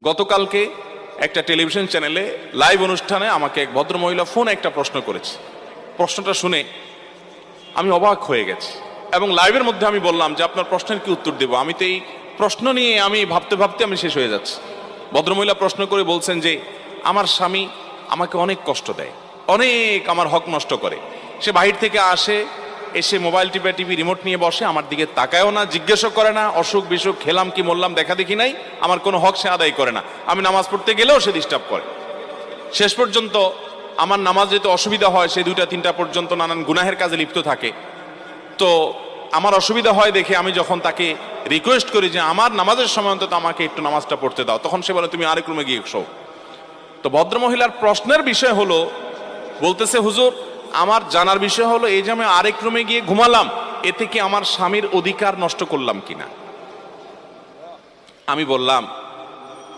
গতকালকে একটা টেলিভিশন চ্যানেলে লাইভ অনুষ্ঠানে আমাকে এক ভদ্রমহিলা ফোনে একটা প্রশ্ন করেছে। প্রশ্নটা শুনে আমি অবাক হয়ে গেছি এবং লাইভের মধ্যে আমি বললাম যে আপনার প্রশ্নের কি উত্তর দেব, আমি তো এই প্রশ্ন নিয়ে আমি ভাবতে ভাবতে আমি শেষ হয়ে যাচ্ছি। ভদ্রমহিলা প্রশ্ন করে বলছেন যে আমার স্বামী আমাকে অনেক কষ্ট দেয়, অনেক আমার হক নষ্ট করে। সে বাহির থেকে আসে, এসে মোবাইল টিভি রিমোট নিয়ে বসে, আমার দিকে তাকায়ও না, জিজ্ঞেসও করে না, অসুখ বিসুখ খেলাম কি মরলাম দেখা দেখি নাই, আমার কোনো হক সে আদায় করে না। আমি নামাজ পড়তে গেলেও সে ডিস্টার্ব করে। শেষ পর্যন্ত আমার নামাজ যেতে অসুবিধা হয়, সে 2টা-3টা পর্যন্ত নানান গুনাহের কাজে লিপ্ত থাকে। তো আমার অসুবিধা হয় দেখে আমি যখন তাকে রিকোয়েস্ট করি যে আমার নামাজের সময় অন্তত আমাকে একটু নামাজটা পড়তে দাও, তখন সে বলে তুমি আরেক রুমে গিয়ে শো। তো ভদ্রমহিলার প্রশ্নের বিষয় হলো, বলতেছে হুজুর আমার জানার বিষয় হলো এই যে আমি আরেক রুমে গিয়ে ঘুমালাম, এতে কি আমার স্বামীর অধিকার নষ্ট করলাম কিনা। আমি বললাম